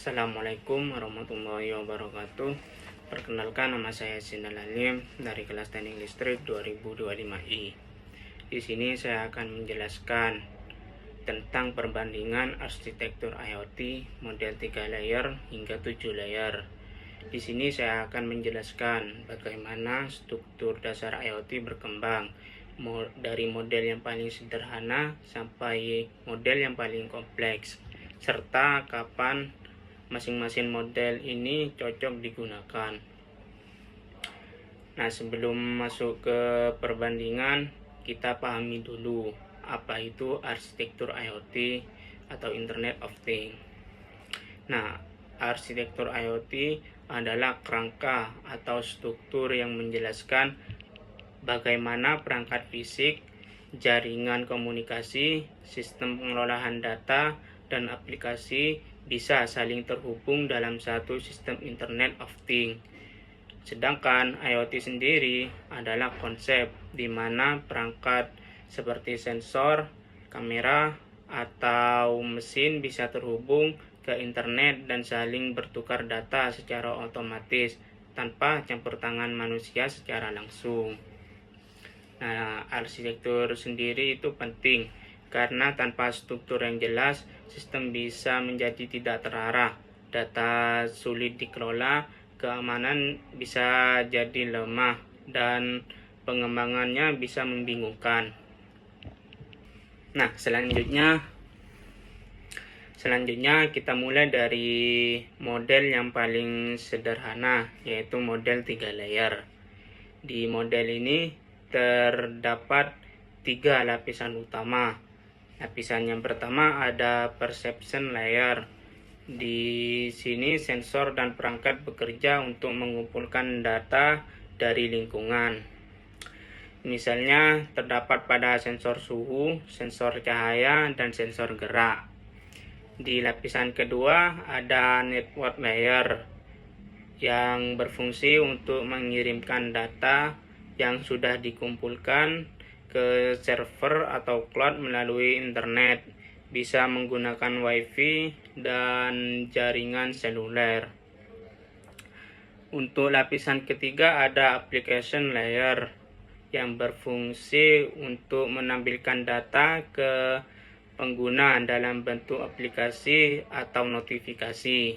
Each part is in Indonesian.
Assalamualaikum warahmatullahi wabarakatuh. Perkenalkan, nama saya Sinal Alim dari kelas Teknik Listrik 2025I. Di sini saya akan menjelaskan tentang perbandingan arsitektur IoT model 3 layer hingga 7 layer. Di sini saya akan menjelaskan bagaimana struktur dasar IoT berkembang dari model yang paling sederhana sampai model yang paling kompleks, serta kapan masing-masing model ini cocok digunakan. Nah, sebelum masuk ke perbandingan, kita pahami dulu apa itu arsitektur IoT atau Internet of Things. Nah, arsitektur IoT adalah kerangka atau struktur yang menjelaskan bagaimana perangkat fisik, jaringan komunikasi, sistem pengelolaan data, dan aplikasi bisa saling terhubung dalam satu sistem Internet of Things. Sedangkan IoT sendiri adalah konsep di mana perangkat seperti sensor, kamera, atau mesin bisa terhubung ke internet dan saling bertukar data secara otomatis tanpa campur tangan manusia secara langsung. Nah, arsitektur sendiri itu penting karena tanpa struktur yang jelas, sistem bisa menjadi tidak terarah, data sulit dikelola, keamanan bisa jadi lemah, dan pengembangannya bisa membingungkan. Nah, selanjutnya kita mulai dari model yang paling sederhana, yaitu model 3 layer. Di model ini terdapat 3 lapisan utama. Lapisan yang pertama ada perception layer. Di sini sensor dan perangkat bekerja untuk mengumpulkan data dari lingkungan. Misalnya terdapat pada sensor suhu, sensor cahaya, dan sensor gerak. Di lapisan kedua ada network layer yang berfungsi untuk mengirimkan data yang sudah dikumpulkan ke server atau cloud melalui internet, bisa menggunakan WiFi dan jaringan seluler. Untuk lapisan ketiga ada application layer yang berfungsi untuk menampilkan data ke pengguna dalam bentuk aplikasi atau notifikasi.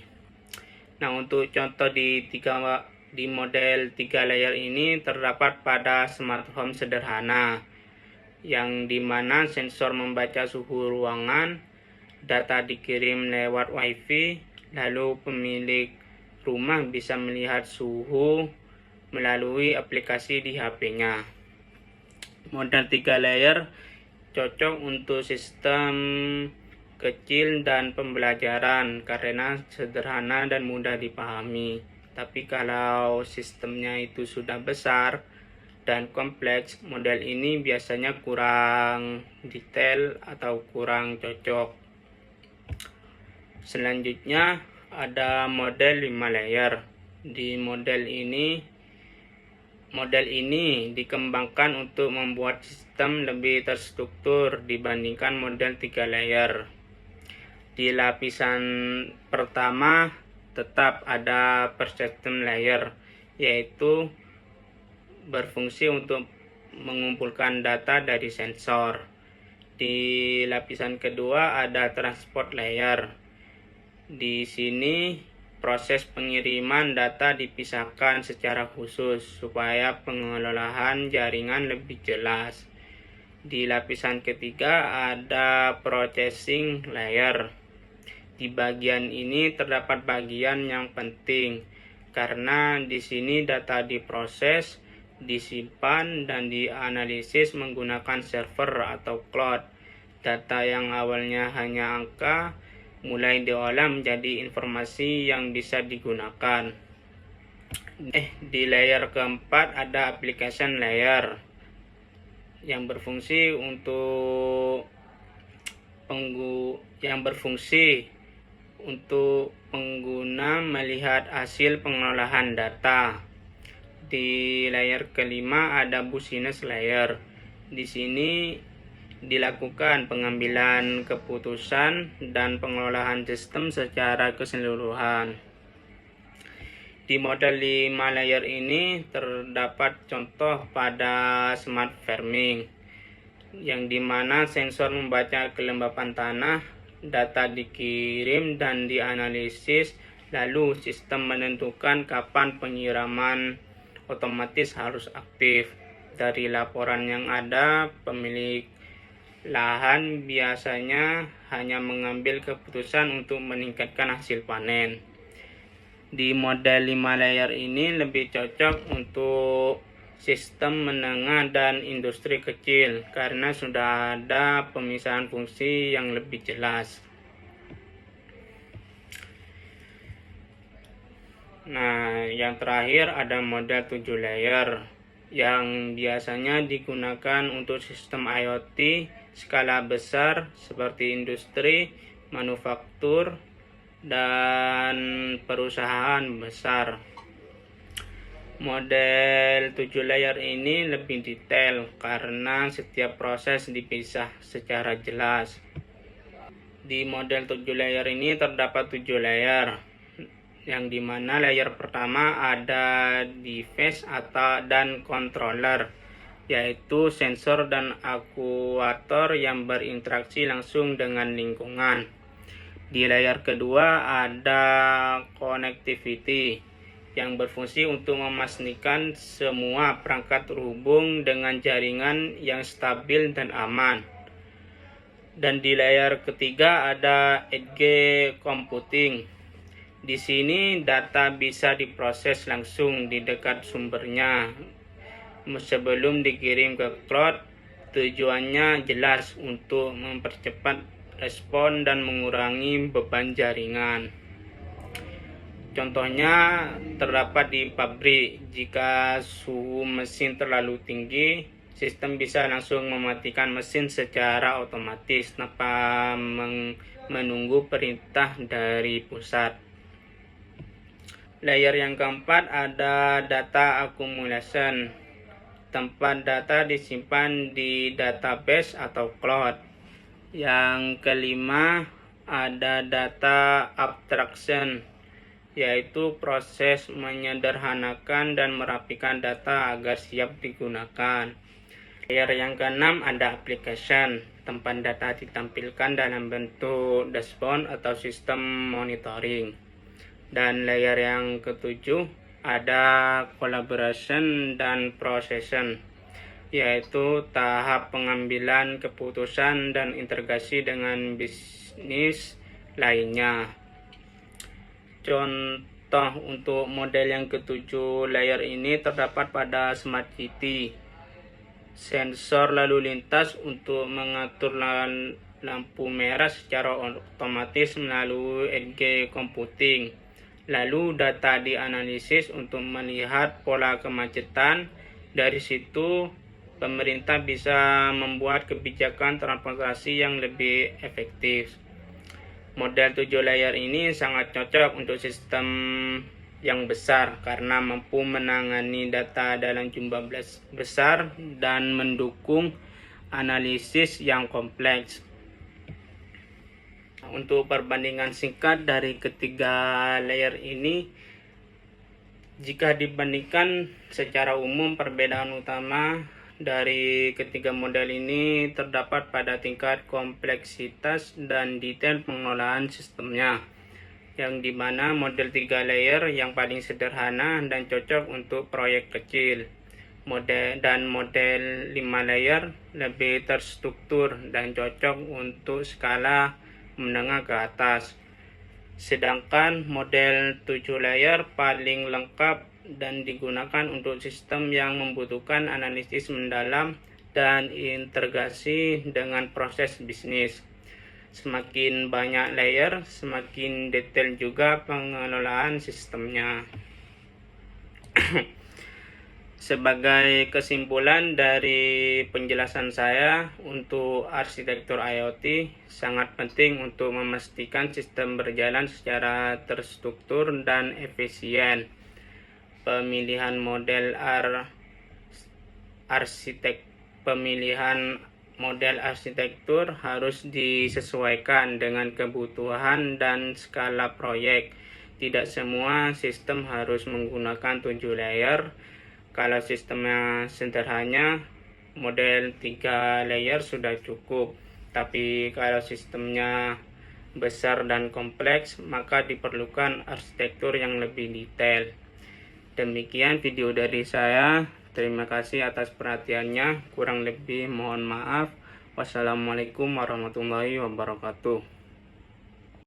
Nah, untuk contoh di model 3 layer ini terdapat pada smart home sederhana, yang dimana sensor membaca suhu ruangan, data dikirim lewat WiFi, lalu pemilik rumah bisa melihat suhu melalui aplikasi di HP-nya. Model 3 layer cocok untuk sistem kecil dan pembelajaran karena sederhana dan mudah dipahami. Tapi kalau sistemnya itu sudah besar dan kompleks, model ini biasanya kurang detail atau kurang cocok. Selanjutnya ada model 5 layer. Di model ini dikembangkan untuk membuat sistem lebih terstruktur dibandingkan model 3 layer. Di lapisan pertama tetap ada perception layer, yaitu berfungsi untuk mengumpulkan data dari sensor. Di lapisan kedua ada transport layer. Di sini proses pengiriman data dipisahkan secara khusus supaya pengelolaan jaringan lebih jelas. Di lapisan ketiga ada processing layer. Di bagian ini terdapat bagian yang penting karena di sini data diproses, disimpan, dan dianalisis menggunakan server atau cloud. Data yang awalnya hanya angka mulai diolah menjadi informasi yang bisa digunakan. Di layer keempat ada application layer yang berfungsi untuk pengguna melihat hasil pengolahan data. Di layer kelima ada business layer. Di sini dilakukan pengambilan keputusan dan pengelolaan sistem secara keseluruhan. Di model 5 layer ini terdapat contoh pada smart farming, yang dimana sensor membaca kelembapan tanah, data dikirim dan dianalisis, lalu sistem menentukan kapan penyiraman otomatis harus aktif. Dari laporan yang ada, pemilik lahan biasanya hanya mengambil keputusan untuk meningkatkan hasil panen. Di model 5 layer ini lebih cocok untuk sistem menengah dan industri kecil karena sudah ada pemisahan fungsi yang lebih jelas. Nah, yang terakhir ada model 7 layer yang biasanya digunakan untuk sistem IoT skala besar seperti industri, manufaktur, dan perusahaan besar. Model 7 layer ini lebih detail karena setiap proses dipisah secara jelas. Di model 7 layer ini terdapat 7 layer, yang dimana layer pertama ada device dan controller, yaitu sensor dan aktuator yang berinteraksi langsung dengan lingkungan. Di layer kedua ada connectivity yang berfungsi untuk memastikan semua perangkat terhubung dengan jaringan yang stabil dan aman. Dan di layer ketiga ada edge computing. Di sini data bisa diproses langsung di dekat sumbernya sebelum dikirim ke cloud. Tujuannya jelas untuk mempercepat respon dan mengurangi beban jaringan. Contohnya terdapat di pabrik. Jika suhu mesin terlalu tinggi, sistem bisa langsung mematikan mesin secara otomatis tanpa menunggu perintah dari pusat. Layer yang keempat ada data accumulation. Tempat data disimpan di database atau cloud. Yang kelima ada data abstraction, yaitu proses menyederhanakan dan merapikan data agar siap digunakan. Layer yang keenam ada application. Tempat data ditampilkan dalam bentuk dashboard atau sistem monitoring. Dan layer yang ketujuh ada collaboration dan procession, yaitu tahap pengambilan keputusan dan integrasi dengan bisnis lainnya. Contoh untuk model yang ketujuh layer ini terdapat pada Smart City. Sensor lalu lintas untuk mengatur lampu merah secara otomatis melalui edge computing. Lalu data dianalisis untuk melihat pola kemacetan. Dari situ pemerintah bisa membuat kebijakan transportasi yang lebih efektif. Model 7 layer ini sangat cocok untuk sistem yang besar karena mampu menangani data dalam jumlah besar dan mendukung analisis yang kompleks. Untuk perbandingan singkat dari ketiga layer ini, jika dibandingkan secara umum, perbedaan utama dari ketiga model ini terdapat pada tingkat kompleksitas dan detail pengelolaan sistemnya, yang dimana model 3 layer yang paling sederhana dan cocok untuk proyek kecil. Model 5 layer lebih terstruktur dan cocok untuk skala menengah ke atas. Sedangkan model 7 layer paling lengkap dan digunakan untuk sistem yang membutuhkan analisis mendalam dan integrasi dengan proses bisnis. Semakin banyak layer, semakin detail juga pengelolaan sistemnya. Sebagai kesimpulan dari penjelasan saya, untuk arsitektur IoT sangat penting untuk memastikan sistem berjalan secara terstruktur dan efisien. Pemilihan model arsitektur harus disesuaikan dengan kebutuhan dan skala proyek. Tidak semua sistem harus menggunakan 7 layer. Kalau sistemnya sederhana, model 3 layer sudah cukup. Tapi kalau sistemnya besar dan kompleks, maka diperlukan arsitektur yang lebih detail. Demikian video dari saya. Terima kasih atas perhatiannya. Kurang lebih mohon maaf. Wassalamualaikum warahmatullahi wabarakatuh.